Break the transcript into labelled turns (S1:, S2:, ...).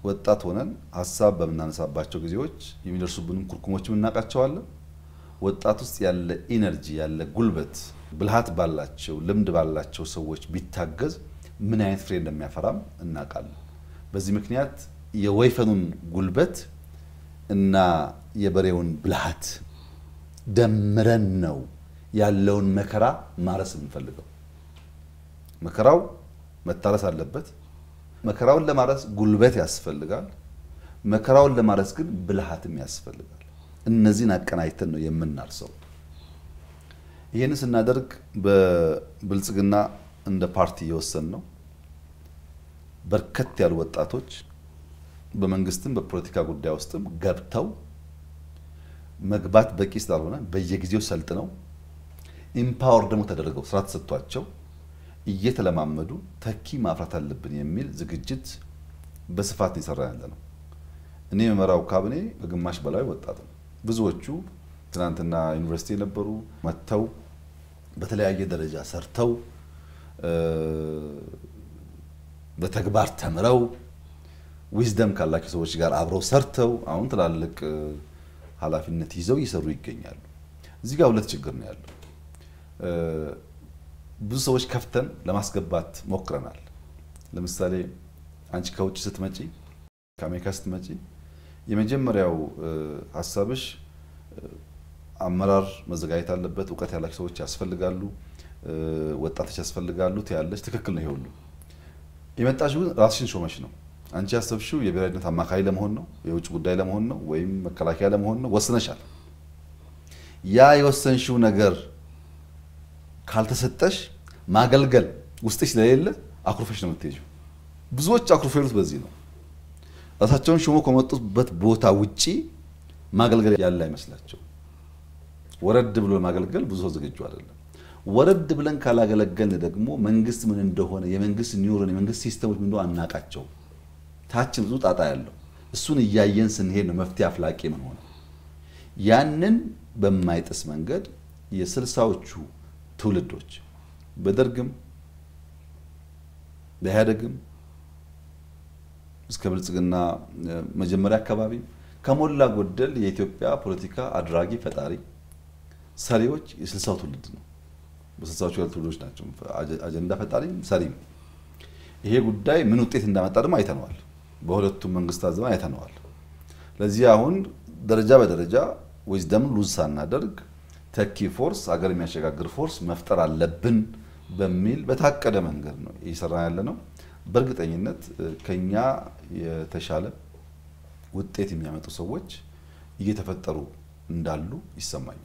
S1: ወጣት ሆነን ሐሳብ በመናነሳባቸው ጊዜዎች የሚደርሱብንን ኩርኩሞች እናቃቸዋለን ወጣት ውስጥ ያለ ኢነርጂ ያለ ጉልበት ብልሃት ባላቸው ልምድ ባላቸው ሰዎች ቢታገዝ ምን አይነት ፍሬ እንደሚያፈራም እናቃለን በዚህ ምክንያት የወይፈኑን ጉልበት እና የበሬውን ብልሃት ደምረን ነው ያለውን መከራ ማረስ እንፈልገው መከራው መታረስ አለበት መከራውን ለማረስ ጉልበት ያስፈልጋል መከራውን ለማረስ ግን ብልሃትም ያስፈልጋል እነዚህን አቀናይተን ነው የምናርሰው ይሄን ስናደርግ በብልጽግና እንደ ፓርቲ የወሰን ነው በርከት ያሉ ወጣቶች በመንግስትም በፖለቲካ ጉዳይ ውስጥም ገብተው መግባት በቂ ስላልሆነ በየጊዜው ሰልጥነው ኢምፓወር ደግሞ ተደረገው ስራ ተሰጥቷቸው እየተለማመዱ ተኪ ማፍራት አለብን የሚል ዝግጅት በስፋት ይሰራ ያለ ነው እኔ መመራው ካቢኔ በግማሽ በላይ ወጣት ነው ብዙዎቹ ትናንትና ዩኒቨርሲቲ የነበሩ መተው በተለያየ ደረጃ ሰርተው በተግባር ተምረው ዊዝደም ካላቸው ሰዎች ጋር አብረው ሰርተው አሁን ትላልቅ ኃላፊነት ይዘው ይሰሩ ይገኛሉ እዚህ ጋር ሁለት ችግር ነው ያለው ብዙ ሰዎች ከፍተን ለማስገባት ሞክረናል ለምሳሌ አንቺ ከውጭ ስትመጪ ከአሜሪካ ስትመጪ የመጀመሪያው ሐሳብሽ አመራር መዘጋጀት አለበት ዕውቀት ያላቸው ሰዎች ያስፈልጋሉ ወጣቶች ያስፈልጋሉ ትያለሽ ትክክል ነው ይሁሉ የመጣሽው ራስሽን ሾመሽ ነው አንቺ ያሰብሽው የብሔራዊነት አማካይ ለመሆን ነው የውጭ ጉዳይ ለመሆን ነው ወይም መከላከያ ለመሆን ነው ወስነሻል ያ የወሰንሽው ነገር ካልተሰጠሽ ማገልገል ውስጥሽ ለሌለ አኩርፈሽ ነው የምትሄጂው ብዙዎች አኩርፈውት በዚህ ነው ራሳቸውን ሾሞ ከመጡበት ቦታ ውጪ ማገልገል ያለ አይመስላቸው ወረድ ብሎ ማገልገል ብዙ ዝግጁ አይደለም ወረድ ብለን ካላገለገልን ደግሞ መንግስት ምን እንደሆነ የመንግስት ኒውሮን የመንግስት ሲስተሞች ምን እንደሆነ አናቃቸው ታችን ብዙ ጣጣ ያለው እሱን እያየን ስንሄድ ነው መፍትሄ አፍላቂ ምን ሆነ ያንን በማይጥስ መንገድ የ60ዎቹ ትውልዶች በደርግም በኢህአዴግም እስከ ብልጽግና መጀመሪያ አካባቢ ከሞላ ጎደል የኢትዮጵያ ፖለቲካ አድራጊ ፈጣሪ ሰሪዎች የ60ው ትውልድ ነው በ60ዎቹ ትውልዶች ናቸው አጀንዳ ፈጣሪ ሰሪም ይሄ ጉዳይ ምን ውጤት እንዳመጣ ደግሞ አይተነዋል በሁለቱም መንግስታት ዘመን አይተነዋል ለዚህ አሁን ደረጃ በደረጃ ዊዝደም ሉዝ ሳናደርግ ተኪ ፎርስ አገር የሚያሸጋግር ፎርስ መፍጠር አለብን በሚል በታቀደ መንገድ ነው እየሰራን ያለ ነው በእርግጠኝነት ከኛ የተሻለ ውጤት የሚያመጡ ሰዎች እየተፈጠሩ እንዳሉ ይሰማኛል